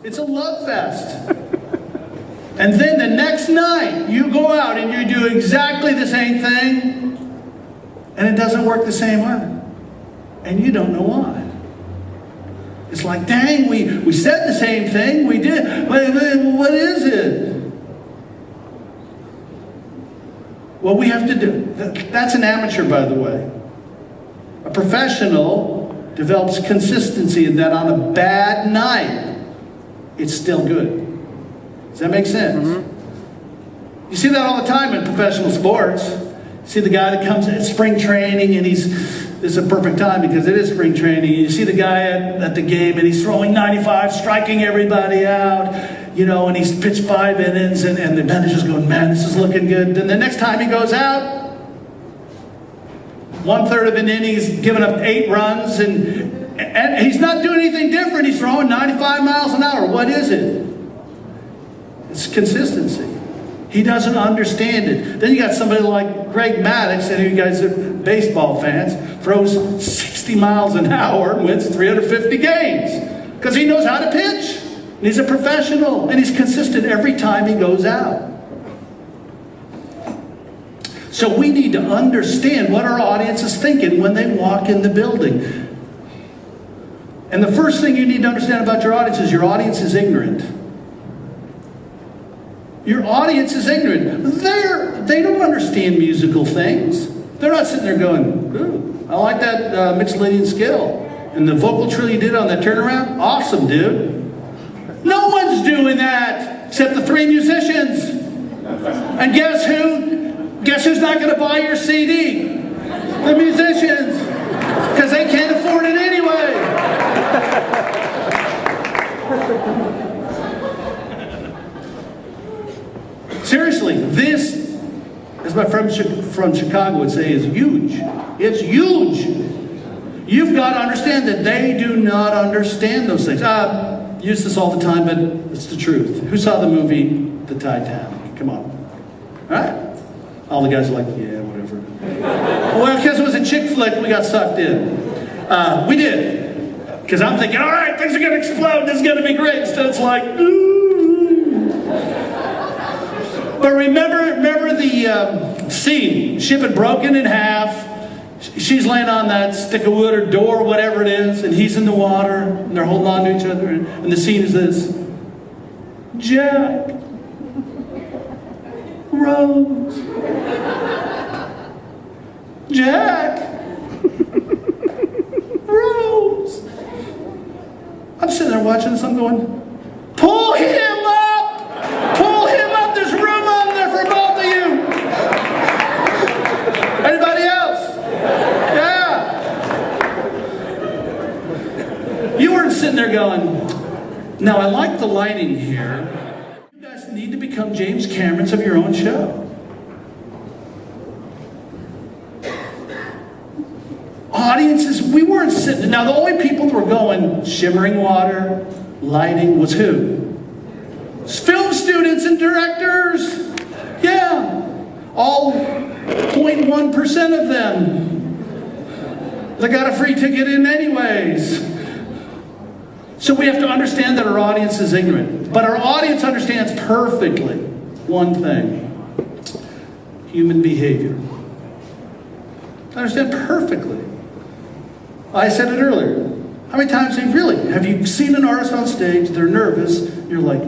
It's a love fest. And then the next night, you go out and you do exactly the same thing, and it doesn't work the same way. And you don't know why. It's like, dang, we said the same thing, we did, but what is it? What we have to do, that's an amateur, by the way. A professional develops consistency in that on a bad night, it's still good. Does that make sense? Mm-hmm. You see that all the time in professional sports. You see the guy that comes at spring training and this is a perfect time because it is spring training. You see the guy at the game and he's throwing 95, striking everybody out, you know, and he's pitched 5 innings and the manager's going, man, this is looking good. Then the next time he goes out, 1/3 of an inning, he's given up 8 runs and he's not doing anything different. He's throwing 95 miles an hour. What is it? It's consistency. He doesn't understand it. Then you got somebody like Greg Maddux, and you guys are baseball fans, throws 60 miles an hour and wins 350 games because he knows how to pitch. And he's a professional, and he's consistent every time he goes out. So we need to understand what our audience is thinking when they walk in the building. And the first thing you need to understand about your audience is your audience is ignorant. Your audience is ignorant. They don't understand musical things. They're not sitting there going, ooh, I like that mixolydian scale. And the vocal trill you did on that turnaround, awesome, dude. No one's doing that except the 3 musicians. And guess who? Guess who's not going to buy your CD? The musicians. Because they can't afford it anyway. Seriously, this, as my friend from Chicago would say, is huge. It's huge. You've got to understand that they do not understand those things. I use this all the time, but it's the truth. Who saw the movie The Titanic? Come on. All right? All the guys are like, yeah, whatever. Well, because it was a chick flick, we got sucked in. We did. Because I'm thinking, all right, things are going to explode. This is going to be great. Instead, it's like, ooh. But remember the scene. Ship had broken in half. She's laying on that stick of wood or door, whatever it is, and he's in the water, and they're holding on to each other. And the scene is this: Jack, Rose, Jack, Rose. I'm sitting there watching this. I'm going, pull him up! Pull him up! There's room on there for both of you. Anybody else? Yeah. You weren't sitting there going, now I like the lighting here. You guys need to become James Camerons of your own show. Audiences, we weren't sitting. Now the only people that were going shimmering water, lighting was who? Film students and directors. Yeah. All 0.1% of them. They got a free ticket in anyways. So we have to understand that our audience is ignorant. But our audience understands perfectly one thing: human behavior. They understand perfectly. I said it earlier. How many times have you seen an artist on stage, they're nervous, you're like,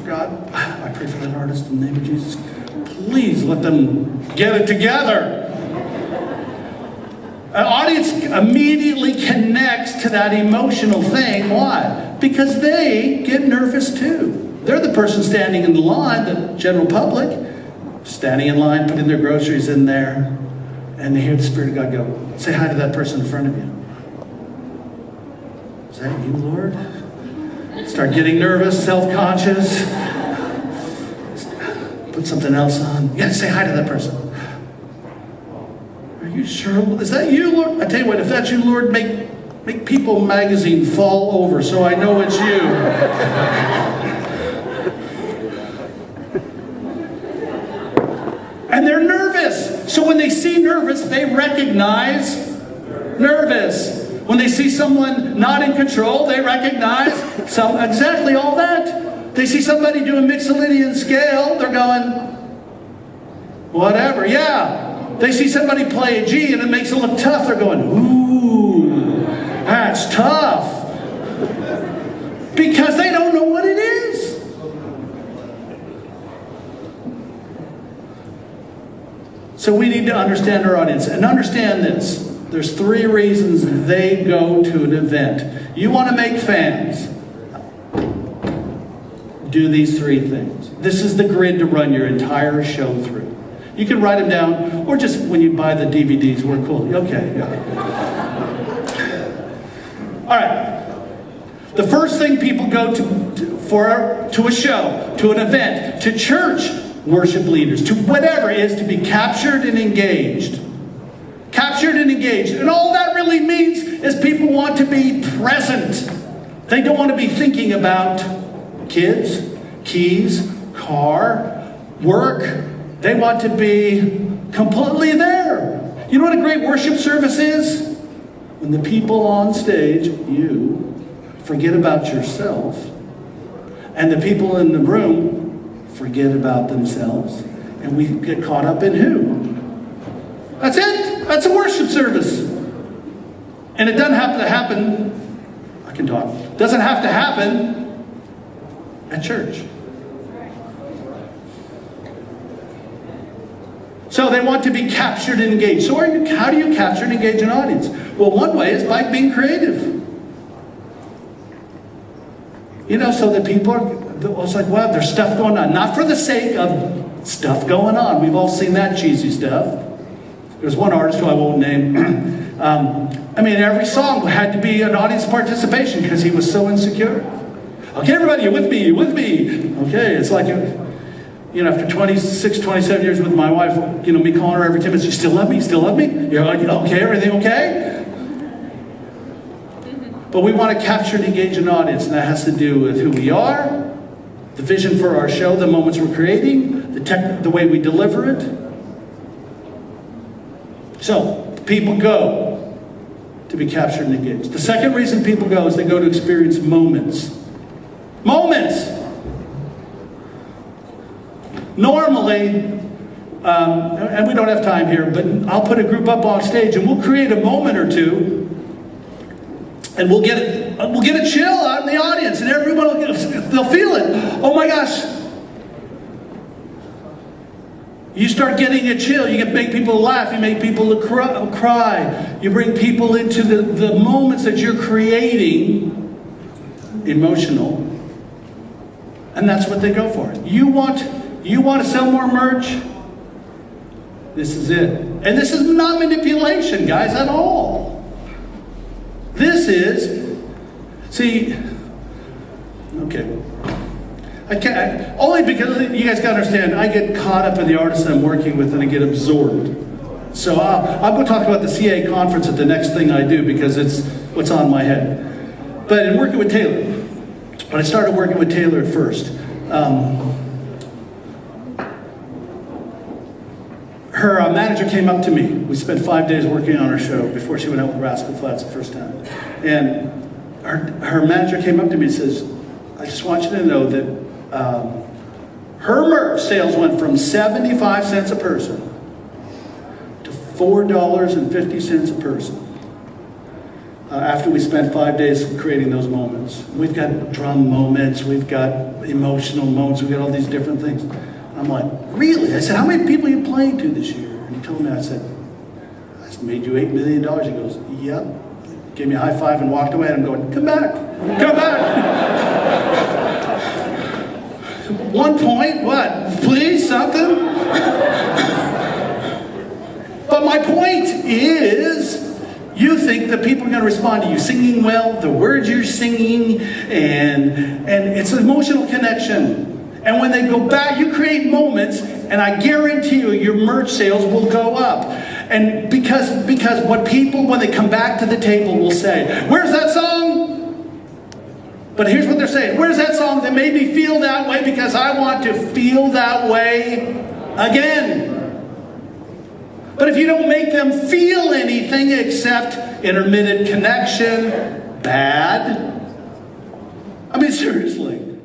God, I pray for that artist in the name of Jesus. Please let them get it together. An audience immediately connects to that emotional thing. Why? Because they get nervous too. They're the person standing in the line, the general public, standing in line, putting their groceries in there, and they hear the Spirit of God go, say hi to that person in front of you. Is that you, Lord? Start getting nervous, self-conscious. Put something else on. Yeah, say hi to that person. Are you sure? Is that you, Lord? I tell you what, if that's you, Lord, make People magazine fall over so I know it's you. And they're nervous. So when they see nervous, they recognize nervous. When they see someone not in control, they recognize exactly all that. They see somebody do a Mixolydian scale, they're going, whatever, yeah. They see somebody play a G and it makes it look tough, they're going, ooh, that's tough. Because they don't know what it is. So we need to understand our audience. And understand this. There's 3 reasons they go to an event. You want to make fans. Do these 3 things. This is the grid to run your entire show through. You can write them down, or just when you buy the DVDs, we're cool. Okay. Yeah. All right. The first thing people go to a show, to an event, to church worship leaders, to whatever it is, to be captured and engaged. Captured and engaged. And all that really means is people want to be present. They don't want to be thinking about kids, keys, car, work. They want to be completely there. You know what a great worship service is? When the people on stage, you, forget about yourself, and the people in the room forget about themselves, and we get caught up in who? That's it. That's a worship service. And it doesn't have to happen, I can talk, it doesn't have to happen at church. So they want to be captured and engaged. So how do you capture and engage an audience? Well, one way is by being creative. You know, so that people are, it's like, wow, there's stuff going on. Not for the sake of stuff going on. We've all seen that cheesy stuff. There's one artist who I won't name. Every song had to be an audience participation because he was so insecure. Okay, everybody, you with me? You with me? Okay, it's like, after 26, 27 years with my wife, me calling her every 10 minutes, you still love me? You still love me? You're like, okay, everything okay? But we want to capture and engage an audience, and that has to do with who we are, the vision for our show, the moments we're creating, the way we deliver it. So, people go to be captured and engaged. The second reason people go is they go to experience moments. Moments! Normally, and we don't have time here, but I'll put a group up on stage and we'll create a moment or two, and we'll get a chill out in the audience, and everyone they'll feel it. Oh my gosh! You start getting a chill. You can make people laugh. You make people cry. You bring people into the moments that you're creating, emotional, and that's what they go for. You want to sell more merch? This is it. And this is not manipulation, guys, at all. This is, okay. I can't, only because you guys got to understand, I get caught up in the artists I'm working with and I get absorbed. So I'll go talk about the CA conference at the next thing I do because it's what's on my head. But in working with Taylor, when I started working with Taylor at first, her manager came up to me. We spent 5 days working on her show before she went out with Rascal Flatts the first time. And her manager came up to me and says, I just want you to know that her merch sales went from 75 cents a person to $4.50 a person after we spent 5 days creating those moments. We've got drum moments, we've got emotional moments, we've got all these different things. I'm like, really? I said, how many people are you playing to this year? And he told me, I said, I made you $8 million. He goes, yep. Gave me a high five and walked away. And I'm going, come back. Come back. 1 point, what? Please, something? But my point is, you think that people are going to respond to you singing well, the words you're singing, and it's an emotional connection. And when they go back, you create moments, and I guarantee you your merch sales will go up. And because what people, when they come back to the table, will say, where's that song? But here's what they're saying. Where's that song that made me feel that way because I want to feel that way again? But if you don't make them feel anything except intermittent connection, bad. I mean, seriously.